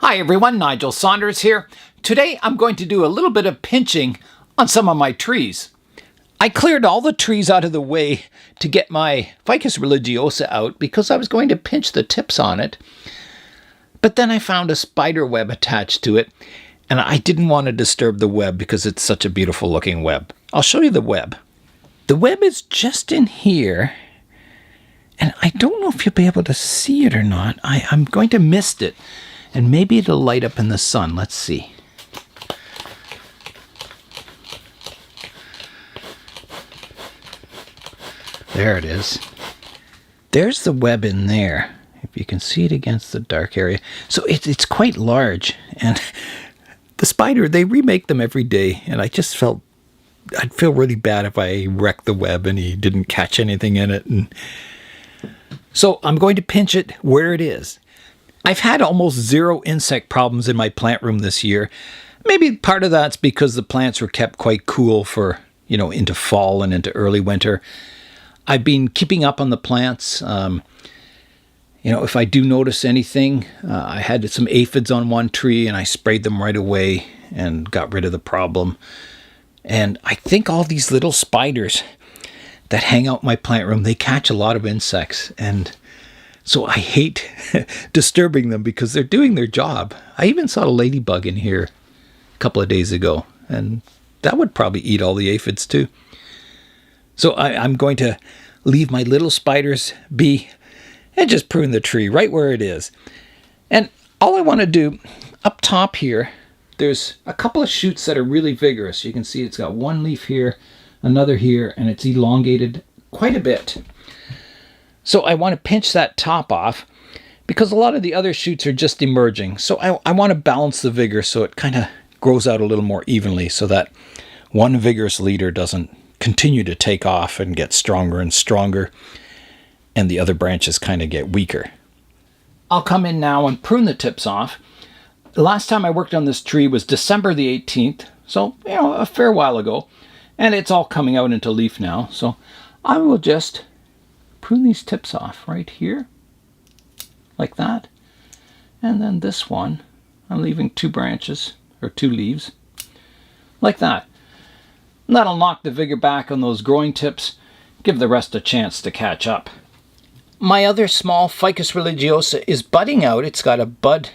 Hi everyone, Nigel Saunders here. Today I'm going to do a little bit of pinching on some of my trees. I cleared all the trees out of the way to get my Ficus religiosa out because I was going to pinch the tips on it. But then I found a spider web attached to it, and I didn't want to disturb the web because it's such a beautiful looking web. I'll show you the web. The web is just in here, and I don't know if you'll be able to see it or not. I'm going to mist it. And maybe it'll light up in the sun. Let's see. There it is. There's the web in there, if you can see it against the dark area. So it's quite large. And the spider, they remake them every day. And I just felt, I'd feel really bad if I wrecked the web and he didn't catch anything in it. And so I'm going to pinch it where it is. I've had almost zero insect problems in my plant room this year. Maybe part of that's because the plants were kept quite cool for, into fall and into early winter. I've been keeping up on the plants. If I do notice anything, I had some aphids on one tree and I sprayed them right away and got rid of the problem. And I think all these little spiders that hang out in my plant room, they catch a lot of insects, and so I hate disturbing them because they're doing their job. I even saw a ladybug in here a couple of days ago, and that would probably eat all the aphids too. So I'm going to leave my little spiders be and just prune the tree right where it is. And all I want to do up top here, there's a couple of shoots that are really vigorous. You can see it's got one leaf here, another here, and it's elongated quite a bit. So I want to pinch that top off because a lot of the other shoots are just emerging. So I want to balance the vigor so it kind of grows out a little more evenly so that one vigorous leader doesn't continue to take off and get stronger and stronger and the other branches kind of get weaker. I'll come in now and prune the tips off. The last time I worked on this tree was December the 18th, so a fair while ago, and it's all coming out into leaf now. So I will just prune these tips off right here, like that. And then this one, I'm leaving two branches, or two leaves, like that. And that'll knock the vigor back on those growing tips, give the rest a chance to catch up. My other small Ficus religiosa is budding out. It's got a bud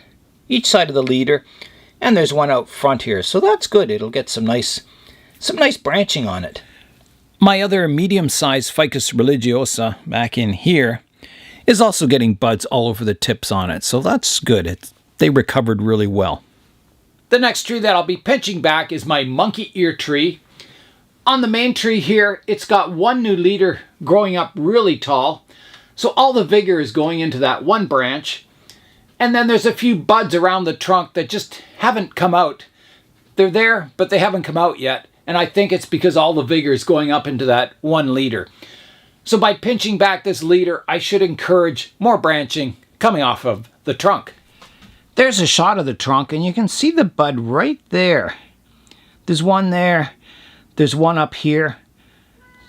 each side of the leader, and there's one out front here, so that's good. It'll get some nice branching on it. My other medium-sized Ficus religiosa back in here is also getting buds all over the tips on it, so that's good. They recovered really well. The next tree that I'll be pinching back is my monkey ear tree. On the main tree here, it's got one new leader growing up really tall, so all the vigor is going into that one branch. And then there's a few buds around the trunk that just haven't come out. They're there, but they haven't come out yet. And I think it's because all the vigor is going up into that one leader. So by pinching back this leader, I should encourage more branching coming off of the trunk. There's a shot of the trunk, and you can see the bud right there. There's one there. There's one up here.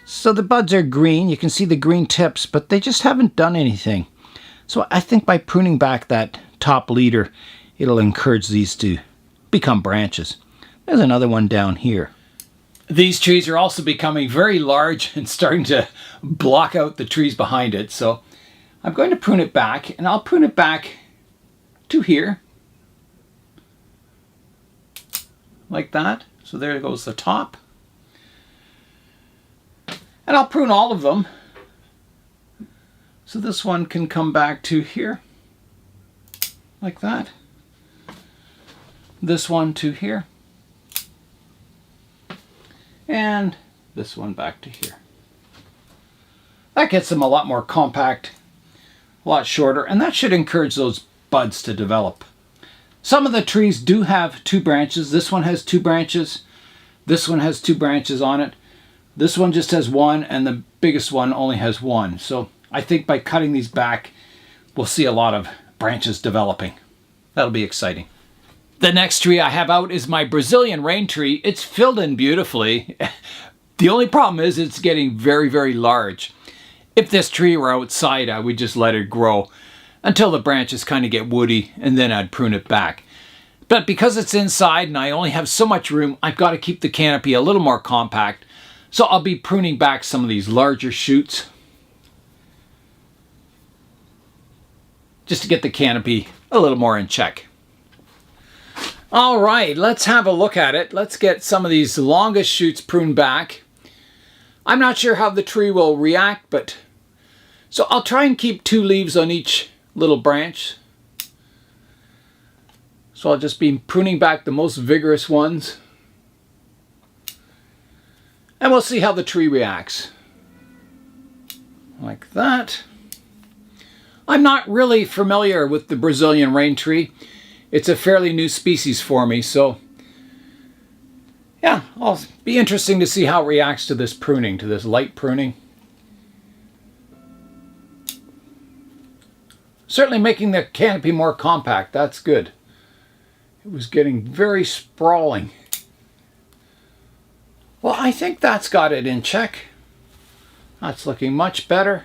So the buds are green. You can see the green tips, but they just haven't done anything. So I think by pruning back that top leader, it'll encourage these to become branches. There's another one down here. These trees are also becoming very large and starting to block out the trees behind it. So I'm going to prune it back, and I'll prune it back to here. Like that. So there goes the top. And I'll prune all of them. So this one can come back to here. Like that. This one to here. And this one back to here. That gets them a lot more compact, a lot shorter, and that should encourage those buds to develop. Some of the trees do have two branches. This one has two branches. This one has two branches on it. This one just has one, and the biggest one only has one. So I think by cutting these back, we'll see a lot of branches developing. That'll be exciting. The next tree I have out is my Brazilian rain tree. It's filled in beautifully. The only problem is it's getting very, very large. If this tree were outside, I would just let it grow until the branches kind of get woody, and then I'd prune it back. But because it's inside and I only have so much room, I've got to keep the canopy a little more compact. So I'll be pruning back some of these larger shoots, just to get the canopy a little more in check. All right, let's have a look at it. Let's get some of these longest shoots pruned back. I'm not sure how the tree will react, but so I'll try and keep 2 leaves on each little branch. So I'll just be pruning back the most vigorous ones. And we'll see how the tree reacts. Like that. I'm not really familiar with the Brazilian rain tree. It's a fairly new species for me, so yeah, I'll be interesting to see how it reacts to this pruning, to this light pruning. Certainly making the canopy more compact, that's good. It was getting very sprawling. Well, I think that's got it in check. That's looking much better.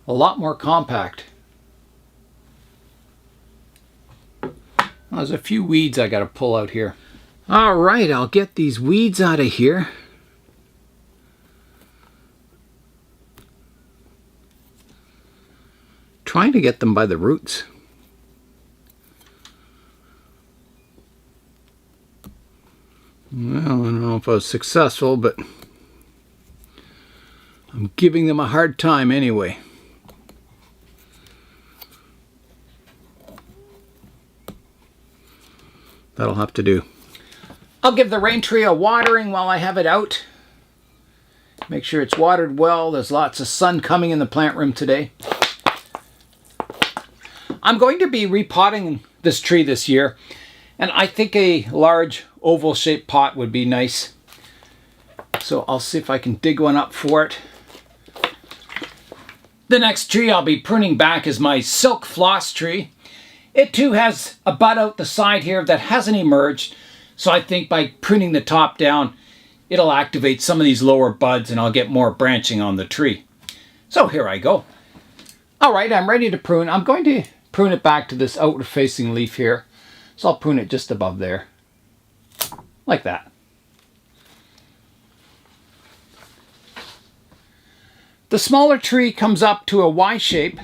A lot more compact. There's a few weeds I got to pull out here. All right, I'll get these weeds out of here. Trying to get them by the roots. Well, I don't know if I was successful, but I'm giving them a hard time anyway. That'll have to do. I'll give the rain tree a watering while I have it out. Make sure it's watered well. There's lots of sun coming in the plant room today. I'm going to be repotting this tree this year, and I think a large oval-shaped pot would be nice. So I'll see if I can dig one up for it. The next tree I'll be pruning back is my Silk Floss tree. It too has a bud out the side here that hasn't emerged, so I think by pruning the top down, it'll activate some of these lower buds and I'll get more branching on the tree. So here I go. All right, I'm ready to prune. I'm going to prune it back to this outward-facing leaf here. So I'll prune it just above there, like that. The smaller tree comes up to a Y shape,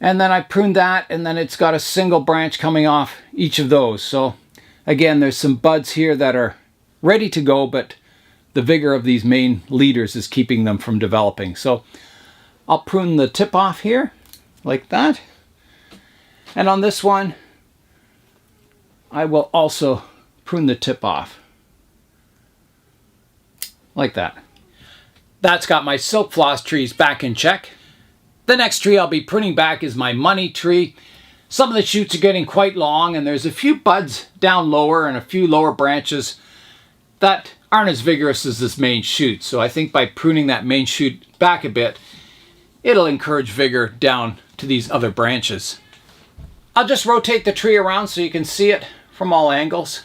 and then I prune that, and then it's got a single branch coming off each of those. So again, there's some buds here that are ready to go, but the vigor of these main leaders is keeping them from developing. So I'll prune the tip off here, like that. And on this one, I will also prune the tip off, like that. That's got my Silk Floss trees back in check. The next tree I'll be pruning back is my money tree. Some of the shoots are getting quite long, and there's a few buds down lower and a few lower branches that aren't as vigorous as this main shoot. So I think by pruning that main shoot back a bit, it'll encourage vigor down to these other branches. I'll just rotate the tree around so you can see it from all angles.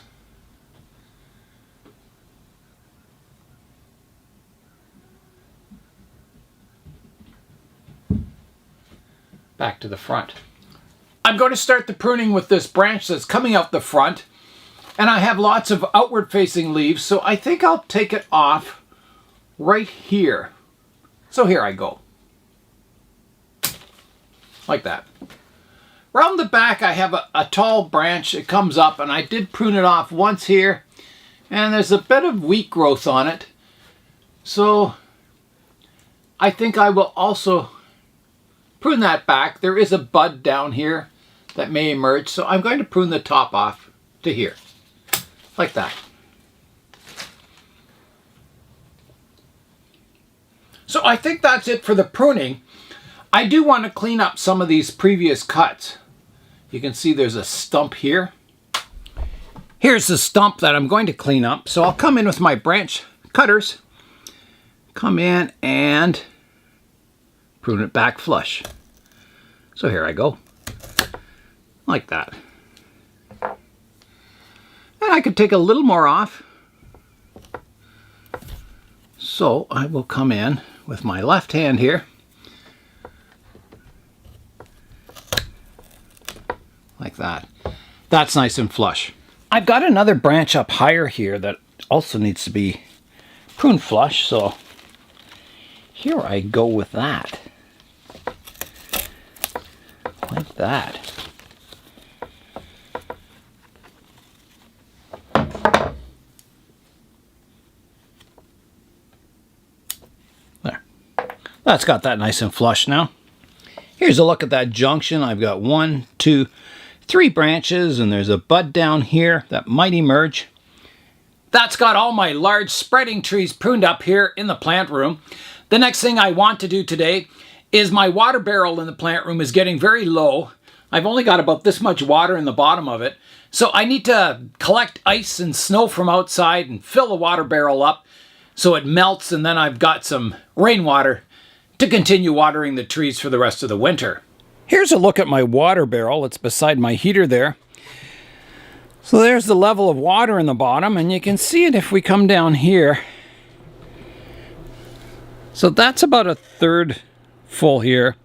Back to the front. I'm going to start the pruning with this branch that's coming out the front, and I have lots of outward facing leaves, so I think I'll take it off right here. So here I go. Like that. Around the back I have a tall branch. It comes up, and I did prune it off once here, and there's a bit of weak growth on it. So I think I will also prune that back. There is a bud down here that may emerge, so I'm going to prune the top off to here, like that. So I think that's it for the pruning. I do want to clean up some of these previous cuts. You can see there's a stump here. Here's the stump that I'm going to clean up. So I'll come in with my branch cutters, come in and prune it back flush. So here I go, like that. And I could take a little more off. So I will come in with my left hand here, like like that. That's nice and flush. I've got another branch up higher here that also needs to be prune flush, so here I go with that. Like that. There. That's got that nice and flush now. Here's a look at that junction. I've got 1, 2, 3 branches, and there's a bud down here that might emerge. That's got all my large spreading trees pruned up here in the plant room. The next thing I want to do today is my water barrel in the plant room is getting very low. I've only got about this much water in the bottom of it. So I need to collect ice and snow from outside and fill the water barrel up so it melts, and then I've got some rainwater to continue watering the trees for the rest of the winter. Here's a look at my water barrel. It's beside my heater there. So there's the level of water in the bottom, and you can see it if we come down here. So that's about a third full here.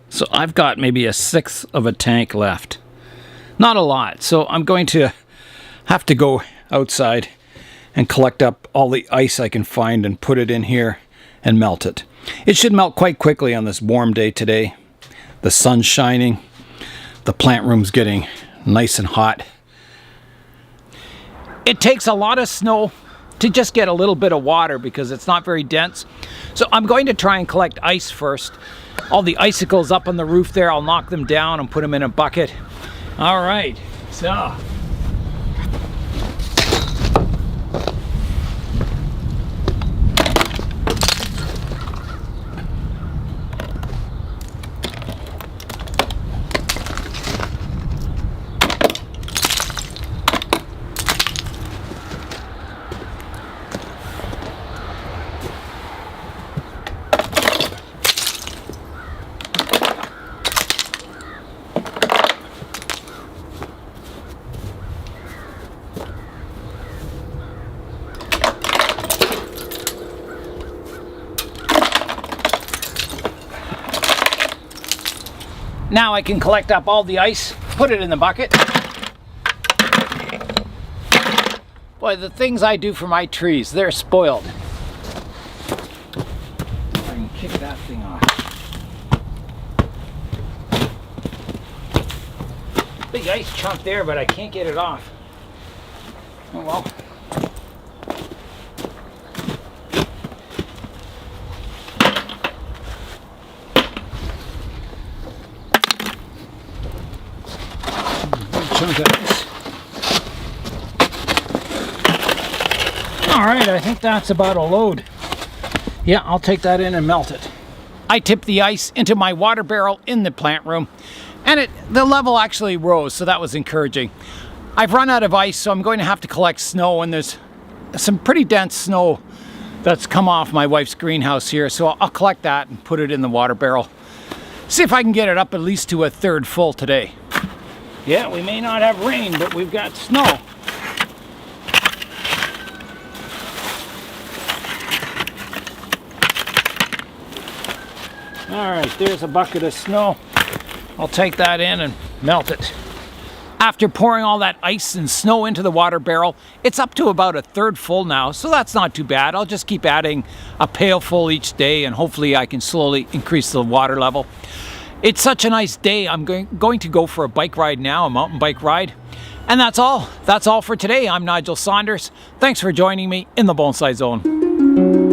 So I've got maybe a sixth of a tank left. Not a lot. So I'm going to have to go outside and collect up all the ice I can find and put it in here and melt it. It should melt quite quickly on this warm day today. The sun's shining. The plant room's getting nice and hot. It takes a lot of snow to just get a little bit of water because it's not very dense. So I'm going to try and collect ice first. All the icicles up on the roof there, I'll knock them down and put them in a bucket. All right, so. Now I can collect up all the ice, put it in the bucket. Boy, the things I do for my trees, they're spoiled. I can kick that thing off. Big ice chunk there, but I can't get it off. Oh well. Alright, I think that's about a load. Yeah, I'll take that in and melt it. I tipped the ice into my water barrel in the plant room, and the level actually rose, so that was encouraging. I've run out of ice, so I'm going to have to collect snow, and there's some pretty dense snow that's come off my wife's greenhouse here, so I'll collect that and put it in the water barrel. See if I can get it up at least to a third full today. Yeah, we may not have rain, but we've got snow. Alright, there's a bucket of snow. I'll take that in and melt it. After pouring all that ice and snow into the water barrel, it's up to about a third full now, so that's not too bad. I'll just keep adding a pail full each day, and hopefully I can slowly increase the water level. It's such a nice day. I'm going to go for a bike ride now, a mountain bike ride. And that's all. That's all for today. I'm Nigel Saunders. Thanks for joining me in the Bonsai Zone.